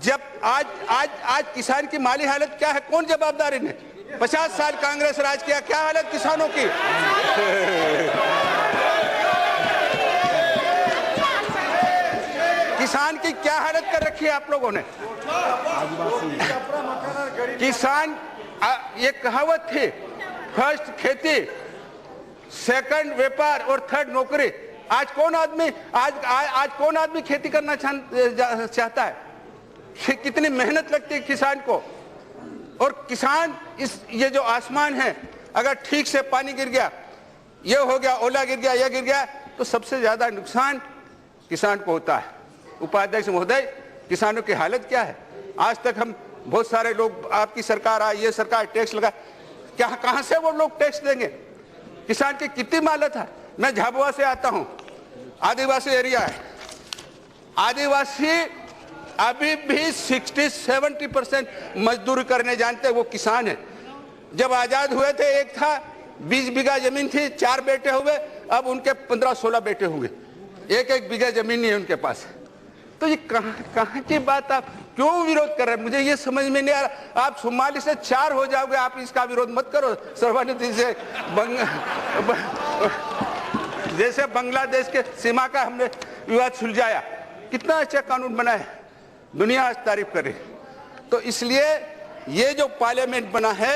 जब आज आज आज किसान की माली हालत क्या है, कौन जवाबदारी ने? 50 साल कांग्रेस राज किया, क्या हालत किसानों की? किसान की क्या हालत कर रखी है आप लोगों ने? किसान, ये कहावत थी, फर्स्ट खेती, सेकंड व्यापार और थर्ड नौकरी। आज कौन आदमी आज कौन आदमी खेती करना चाहता है? कितनी मेहनत लगती है किसान को। और किसान, ये जो आसमान है, अगर ठीक से पानी गिर गया, ये हो गया, ओला गिर गया, यह गिर गया, तो सबसे ज्यादा नुकसान किसान को होता है। उपाध्यक्ष महोदय, किसानों की हालत क्या है? आज तक हम बहुत सारे लोग, आपकी सरकार आई, ये सरकार टैक्स लगा, क्या कहां से वो लोग टैक्स देंगे? किसान की कितनी मालत है। मैं झाबुआ से आता हूं, आदिवासी एरिया है। आदिवासी अभी भी 60-70% मजदूरी करने जानते हैं, वो किसान है। जब आजाद हुए थे, एक था 20 बीघा जमीन थी, 4 बेटे हुए, अब उनके 15-16 बेटे होंगे, 1-1 बीघा जमीन नहीं है उनके पास। तो ये कहां की बात? आप क्यों विरोध कर रहे हैं? मुझे ये समझ में नहीं आ रहा। आप 44 से 4 हो जाओगे, आप इसका विरोध मत करो। सर्वानुमति से जैसे बांग्लादेश के सीमा का हमने विवाद सुलझाया, कितना अच्छा कानून बना है, दुनिया आज तारीफ करे। तो इसलिए ये जो पार्लियामेंट बना है,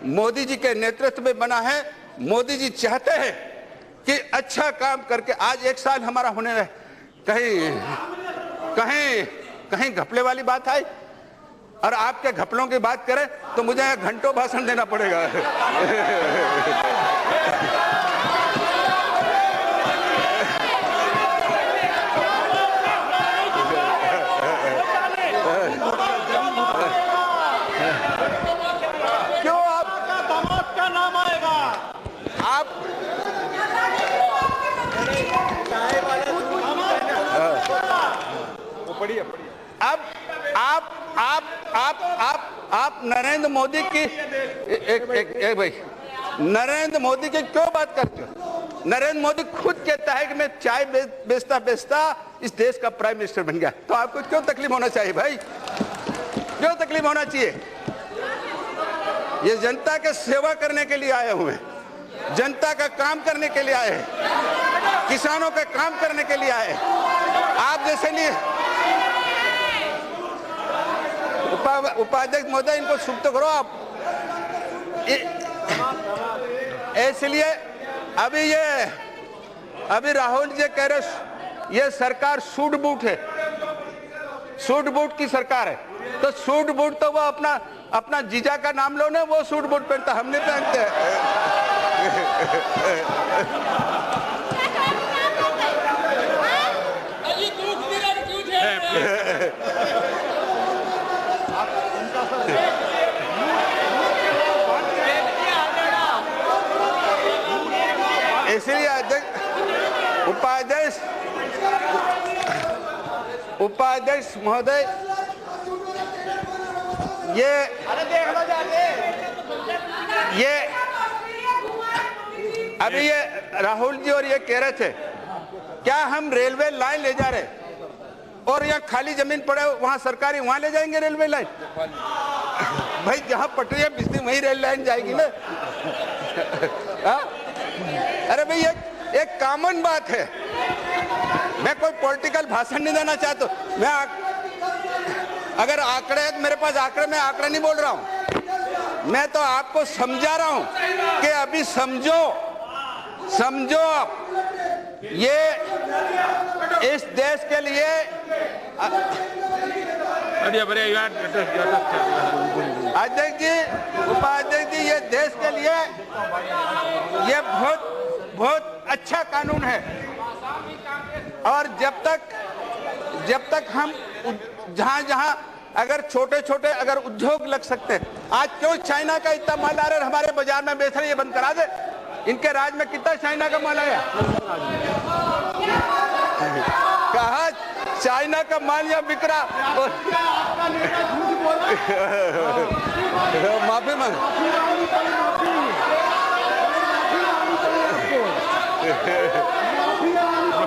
मोदी जी के नेतृत्व में बना है। मोदी जी चाहते हैं कि अच्छा काम करके, आज 1 साल हमारा होने में कहीं घपले वाली बात आई, और आपके घपलों की बात करें तो मुझे घंटों भाषण देना पड़ेगा। क्यों आपका दामाद का नाम आएगा? आप आप नरेंद्र मोदी की एक भाई, नरेंद्र मोदी की क्यों बात करते हो? नरेंद्र मोदी खुद कहता है कि मैं चाय बेचता इस देश का प्राइम मिनिस्टर बन गया। तो आपको क्यों तकलीफ होना चाहिए भाई? क्यों तकलीफ होना चाहिए? ये जनता के सेवा करने के लिए आए हुए हैं, जनता का काम करने के लिए आए हैं, किसानों का काम करने के लिए आए। आप जैसे नहीं, उपाध्यक्ष महोदय, इनको चुप तो करो आप। इसलिए अभी राहुल जी कह रहे ये सरकार सूट बूट है, सूट बूट की सरकार है। तो सूट बूट तो वो अपना जीजा का नाम लो ना, वो सूट बूट पहनता, हम नहीं पहनते। इसलिए उपाध्यक्ष महोदय, ये अभी ये राहुल जी और ये कह रहे थे, क्या हम रेलवे लाइन ले जा रहे और यहाँ खाली जमीन पड़े वहां सरकारी, वहां ले जाएंगे रेलवे लाइन? भाई जहां पटरियां बिजली वहीं रेल लाइन जाएगी ना। अरे भाई एक कॉमन बात है। मैं कोई पॉलिटिकल भाषण नहीं देना चाहता। मैं अगर आंकड़े, मेरे पास आंकड़े, मैं आंकड़े नहीं बोल रहा हूं, मैं तो आपको समझा रहा हूं कि अभी समझो ये इस देश के लिए अध्यक्ष जी, उपाध्यक्ष जी, ये देश के लिए ये बहुत अच्छा कानून है। और जब तक हम जहां अगर छोटे अगर उद्योग लग सकते हैं, आज क्यों चाइना का इतना माल आ रहा है हमारे बाजार में बेच रहे, ये बंद करा दे। इनके राज में कितना चाइना का माल आया? कहा चाइना का माल या बिक रहा? माफी मांग।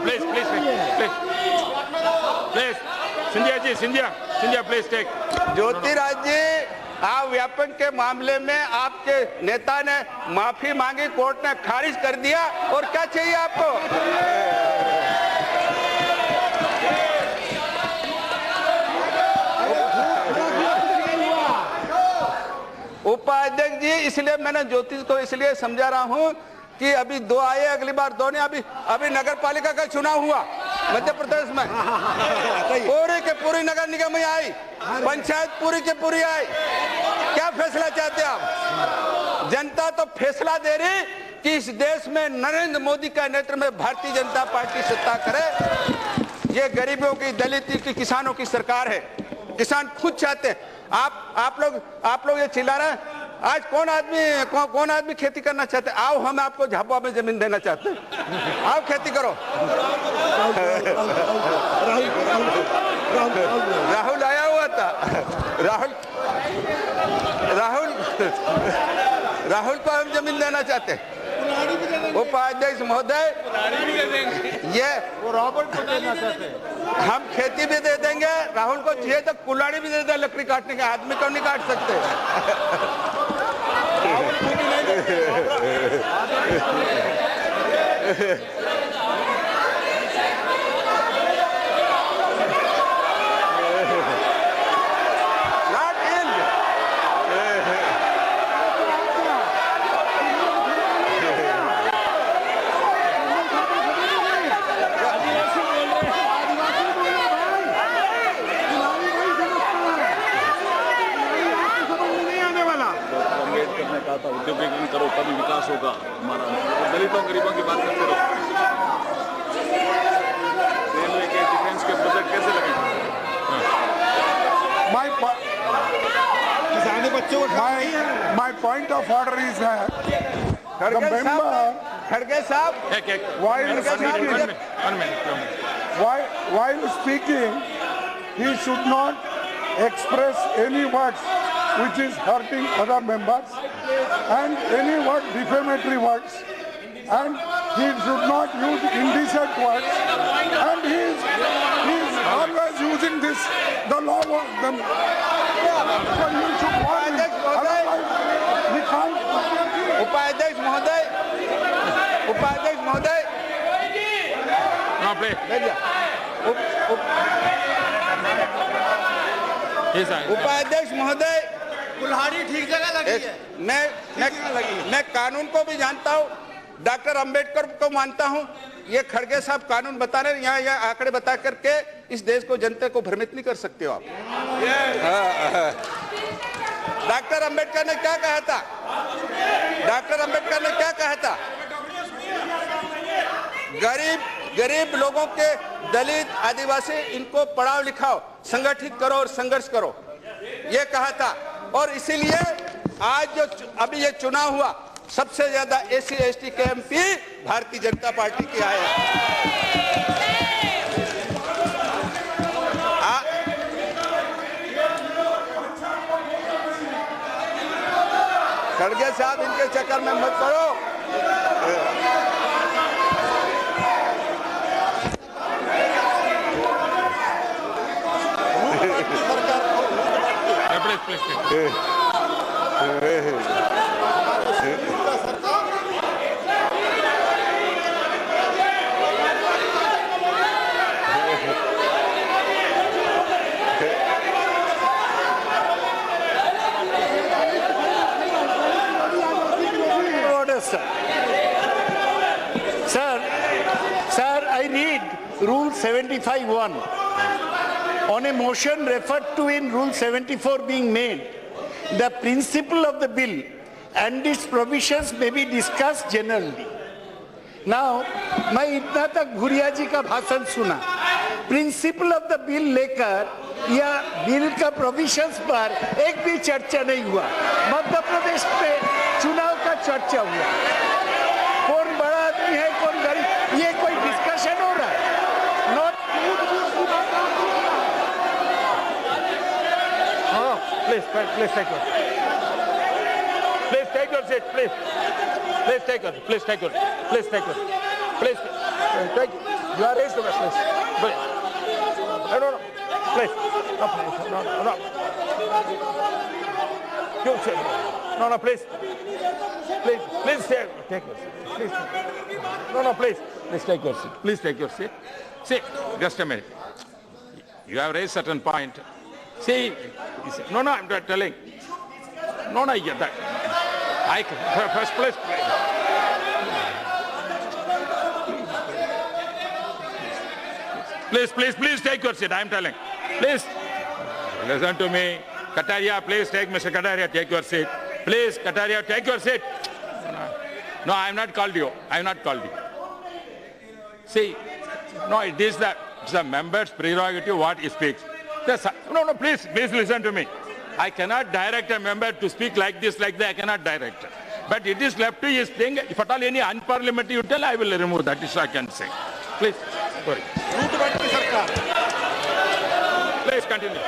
Please Scindia ji, Scindia please take. Jyotiraj ji, आप व्यापक के मामले में आपके नेता ने माफी मांगी, कोर्ट ने खारिज कर दिया, और क्या चाहिए आपको? उपाध्यक्ष जी, इसलिए मैंने ज्योतिष को इसलिए समझा रहा हूं कि अभी 2 आए, अगली बार 2 ने। अभी नगर पालिका का चुनाव हुआ मध्य प्रदेश में, पूरी के पूरी नगर निगम में आई, पंचायत पूरी के पूरी आई। क्या फैसला चाहते हैं आप? जनता तो फैसला दे रही कि इस देश में नरेंद्र मोदी का नेतृत्व में भारतीय जनता पार्टी सत्ता करे। ये गरीबों की, दलित की, किसानों की सरकार है। किसान खुद चाहते हैं। आप लोग ये चिल्ला रहे हैं। आज कौन आदमी खेती करना चाहते हैं? आओ, हम आपको झाबुआ में जमीन देना चाहते हैं, आओ खेती करो। राहुल आया हुआ था। राहुल को हम जमीन देना चाहते हैं। उपाध्यक्ष महोदय, ये रॉबर्ट को देना चाहते हैं। हम खेती भी दे देंगे, राहुल को चाहिए तो कुल्हाड़ी भी दे दें लकड़ी काटने के। आदमी को नहीं काट सकते। उद्योगीकरण करो तभी विकास होगा हमारा। दलितों गरीबों की बात करते रहो। रेलवे के डिफेंस के प्रोजेक्ट कैसे लगेंगे? My point of order is that the member, खड़गे साहब, while speaking, he should not express any words which is hurting other members, and any word defamatory words, and he should not use indecent words, and he is always using the law of them. So you should warn him. Otherwise, we can't. उपाध्यक्ष महोदय, उपाध्यक्ष महोदय, कुल्हाड़ी ठीक जगह लगी है। मैं कानून को भी जानता हूँ, डॉक्टर अंबेडकर को मानता हूँ। ये खड़गे साहब कानून बता रहे, यहाँ आंकड़े बता करके इस देश को, जनता को भ्रमित नहीं कर सकते हो आप। डॉक्टर अंबेडकर ने क्या कहा था? गरीब लोगों के, दलित, आदिवासी, इनको पढ़ाओ लिखाओ, संगठित करो और संघर्ष करो, ये कहा था। और इसीलिए आज जो अभी ये चुनाव हुआ, सबसे ज्यादा एससी एसटी के एमपी भारतीय जनता पार्टी के आए हैं। खड़गे साहब, इनके चक्कर में मत पड़ो। Sir, I read Rule 75(1). On a motion referred to in Rule 74 being made, the principle of the bill and its provisions may be discussed generally. Now, मैं इतना तक भूरिया जी का भाषण सुना, प्रिंसिपल ऑफ द बिल लेकर या बिल का provisions पर एक भी चर्चा नहीं हुआ। मध्य प्रदेश में चुनाव का चर्चा हुआ, कौन बड़ा आदमी है, कौन गरीब, ये कोई डिस्कशन हो रहा है। Please take your seat, please. Please take your. You are raised to the please. No. please. No, please. No. No, please. Please take your seat. Please. No, please. Please take your seat. Please take your seat. See, just a minute. You have raised certain point. See, no, I'm not telling. No, I get that. First place. Please take your seat. I'm telling. Please, listen to me. Kataria, please take Mr. Kataria, take your seat. Please, Kataria, take your seat. No, I have not called you. See, no, it is the member's prerogative what he speaks. No, please listen to me. I cannot direct a member to speak like this, like that. I cannot direct it. But it is left to his thing. If at all any unparliamentary you tell, I will remove that. Is I can say. Please. Sorry. Please continue.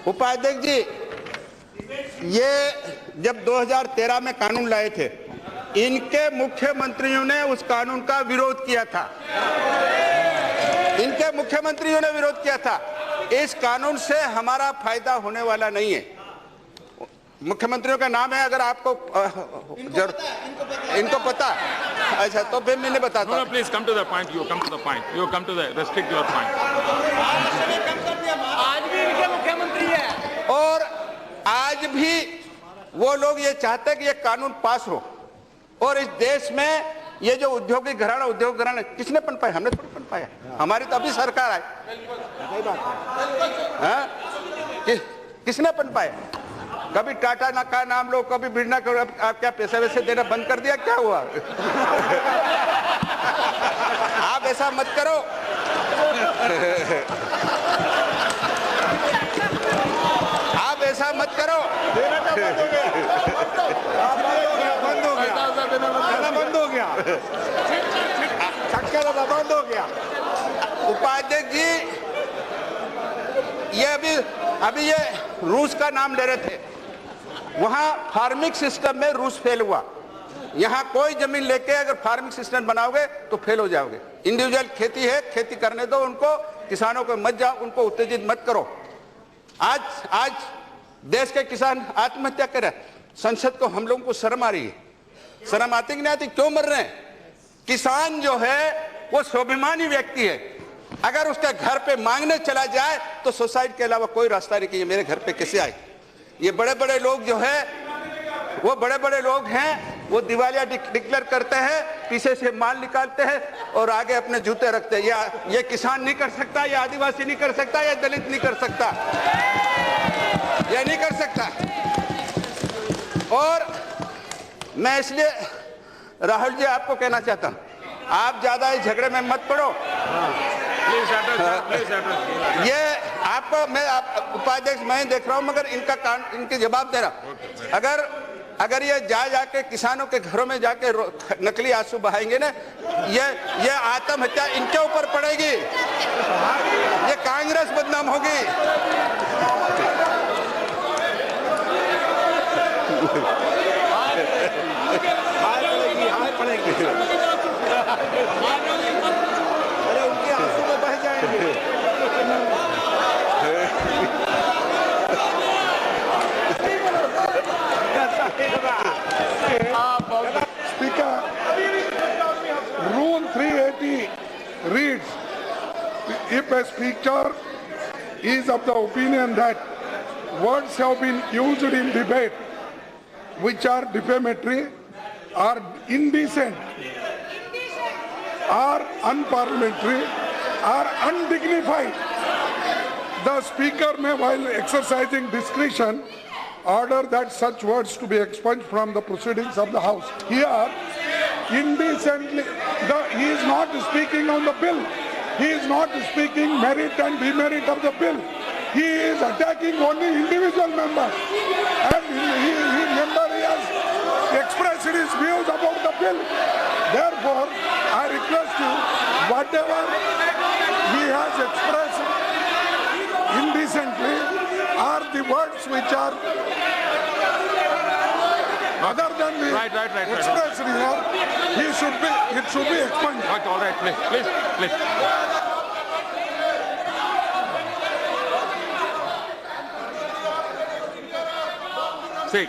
उपाध्यक्ष जी, ये जब 2013 में कानून लाए थे, इनके मुख्यमंत्रियों ने उस कानून का विरोध किया था। इस कानून से हमारा फायदा होने वाला नहीं है। मुख्यमंत्रियों का नाम है, अगर आपको इनको पता, अच्छा तो फिर मैंने बताता। No, please come to the point. You come to the point. You come to the restrict your point. आज भी इनके मुख्यमंत्री है। और आज भी वो लोग ये चाहते हैं कि ये कानून पास हो, और इस देश में ये जो उद्योग घराना किसने पनपाया? हमने थोड़ी पनपाया। हमारी तो अभी सरकार आई। किसने पनपाया? कभी टाटा का नाम लो, कभी बिरला का, आप क्या पैसे वैसे देना बंद कर दिया? क्या हुआ? आप ऐसा मत करो। आप ऐसा मत करो। बंद हो गया। उपाध्यक्ष जी, ये अभी ये रूस का नाम ले रहे थे। वहां फार्मिंग सिस्टम में रूस फेल हुआ। यहां कोई जमीन लेके अगर फार्मिंग सिस्टम बनाओगे तो फेल हो जाओगे। इंडिविजुअल खेती है, खेती करने दो उनको, किसानों को मत जाओ, उनको उत्तेजित मत करो। आज देश के किसान आत्महत्या कर रहे हैं। संसद को हम लोगों को शर्म आ रही है। शर्म आती कि नहीं आती? क्यों मर रहे हैं? किसान जो है वो स्वाभिमानी व्यक्ति है। अगर उसके घर पे मांगने चला जाए तो सुसाइड के अलावा कोई रास्ता नहीं कि ये मेरे घर पे कैसे आए। ये बड़े बड़े लोग जो है, वो बड़े बड़े लोग हैं, वो दिवालिया डिक्लेयर करते हैं, पीछे से माल निकालते हैं और आगे अपने जूते रखते हैं। ये किसान नहीं कर सकता, ये आदिवासी नहीं कर सकता, ये दलित नहीं कर सकता, ये नहीं कर सकता। और मैं इसलिए राहुल जी आपको कहना चाहता हूं, आप ज्यादा इस झगड़े में मत पड़ो। ये आपको मैं उपाध्यक्ष मैं देख रहा हूं, मगर इनके जवाब दे रहा। अगर ये जाके किसानों के घरों में जाके नकली आंसू बहाएंगे ना, ये आत्महत्या इनके ऊपर पड़ेगी, ये कांग्रेस बदनाम होगी। अरे उनके आंसू में बह जाएंगे। Speaker, Rule 380 reads, if a speaker is of the opinion that words have been used in debate which are defamatory, are indecent, are unparliamentary, are undignified, the speaker may, while exercising discretion, order that such words to be expunged from the proceedings of the House. Here, indecently, he is not speaking on the bill. He is not speaking merit and demerit of the bill. He is attacking only individual members. And he has expressed his views about the bill. Therefore, I request you, whatever he has expressed indecently are the words which are other than the Right. express reserve, it should be expunged. Okay, all right, please. See,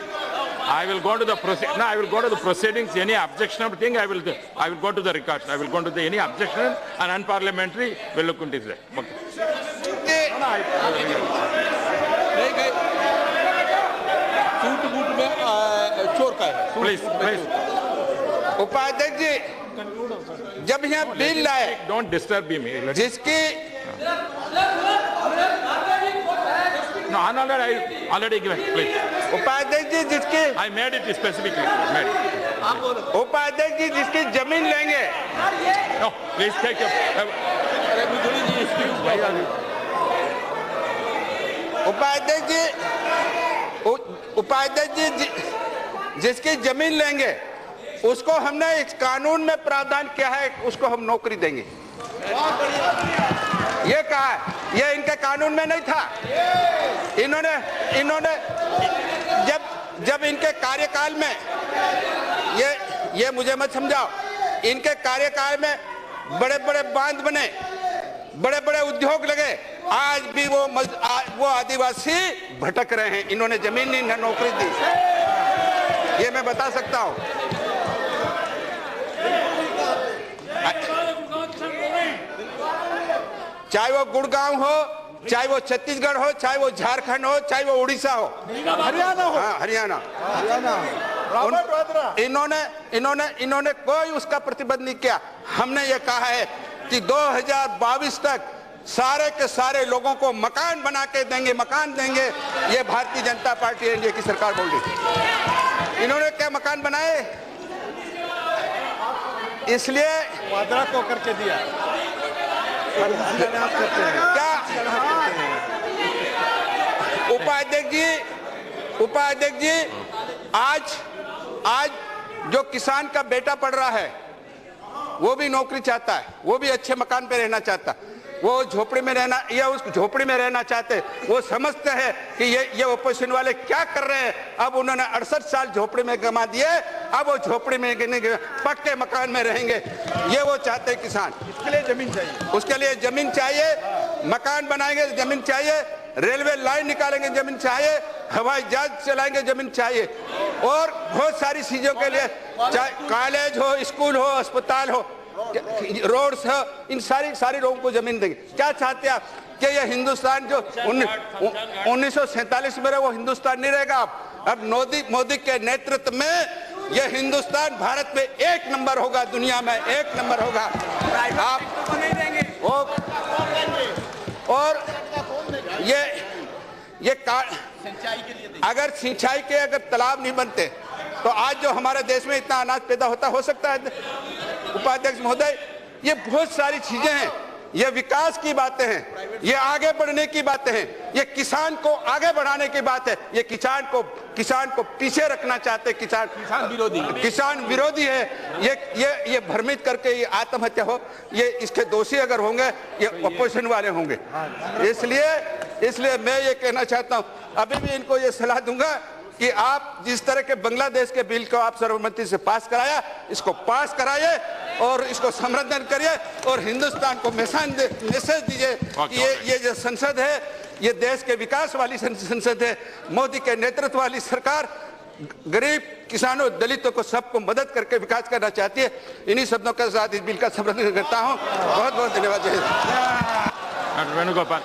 I will go to the I will go to the proceedings. Any objectionable thing, I will go to the records. I will go to any objection and unparliamentary. Will look into it. Okay. नहीं गए suit boot में चोर का है Please. उपाध्यक्ष जी, जब यहाँ bill लाए Don't disturb me. जिसकी No, already given. Please. उपाध्यक्ष जी जिसकी I made it specifically. उपाध्यक्ष जी जिसकी जमीन लेंगे, No, please take your. उपाध्यक्ष जी जिसकी जमीन लेंगे उसको हमने इस कानून में प्रावधान किया है, उसको हम नौकरी देंगे। ये कहा है, ये इनके कानून में नहीं था। इन्होंने जब इनके कार्यकाल में ये मुझे मत समझाओ, इनके कार्यकाल में बड़े बड़े बांध बने, बड़े बड़े उद्योग लगे, आज भी वो आदिवासी भटक रहे हैं। इन्होंने जमीन नहीं नौकरी दी, ये मैं बता सकता हूं। चाहे वो गुड़गांव हो, चाहे वो छत्तीसगढ़ हो, चाहे वो झारखंड हो, चाहे वो उड़ीसा हो, हरियाणा हो, हाँ हरियाणा, इन्होंने कोई उसका प्रतिबंध नहीं किया। हमने ये कहा है कि 2022 तक सारे के सारे लोगों को मकान बना के देंगे, मकान देंगे। ये भारतीय जनता पार्टी एनडीए की सरकार बोल रही थी। इन्होंने क्या मकान बनाए? इसलिए वादा को करके दिया। क्या उपाध्यक्ष जी आज जो किसान का बेटा पढ़ रहा है वो भी नौकरी चाहता है, वो भी अच्छे मकान पे रहना चाहता है, वो झोपड़ी में रहना या उस झोपड़ी में रहना चाहते। वो समझते हैं कि ये ओपोजिशन वाले क्या कर रहे हैं। अब उन्होंने 68 साल झोपड़ी में गंवा दिए, अब वो झोपड़ी में पक्के मकान में रहेंगे, ये वो चाहते हैं किसान। इसके लिए जमीन चाहिए, उसके लिए जमीन चाहिए, मकान बनाएंगे जमीन चाहिए, रेलवे लाइन निकालेंगे जमीन चाहिए, हवाई जहाज चलाएंगे जमीन चाहिए, और बहुत सारी चीजों के लिए, चाहे कॉलेज हो, स्कूल हो, अस्पताल हो, रोड्स हो, इन सारी लोगों को जमीन देंगे। क्या चाहते हैं आप कि ये हिंदुस्तान जो 1947 में रहा वो हिंदुस्तान नहीं रहेगा। अब मोदी के नेतृत्व में ये हिंदुस्तान भारत में 1 नंबर होगा, दुनिया में 1 नंबर होगा। आप नहीं देंगे और ये अगर सिंचाई के अगर तालाब नहीं बनते तो आज जो हमारे देश में इतना अनाज पैदा हो सकता है? उपाध्यक्ष महोदय, ये बहुत सारी चीजें हैं, ये विकास की बातें हैं, ये आगे बढ़ने की बातें हैं, ये किसान को आगे बढ़ाने की बात है। ये किसान को पीछे रखना चाहते, किसान विरोधी है। ये भ्रमित करके ये आत्महत्या हो, ये इसके दोषी अगर होंगे ये अपोजिशन वाले होंगे। इसलिए मैं ये कहना चाहता हूं, अभी भी इनको ये सलाह दूंगा कि आप जिस तरह के बांग्लादेश के बिल को आप सर्वसम्मति से पास कराया, इसको पास कराइए और इसको संवर्धन करिए और हिंदुस्तान को मैसेज दीजिए कि ये जो संसद है ये देश के विकास वाली संसद है। मोदी के नेतृत्व वाली सरकार गरीब किसानों, दलितों को सबको मदद करके विकास करना चाहती है। इन्हीं शब्दों के साथ इस बिल का समर्थन करता हूँ। बहुत बहुत धन्यवाद। वेणुगोपाल।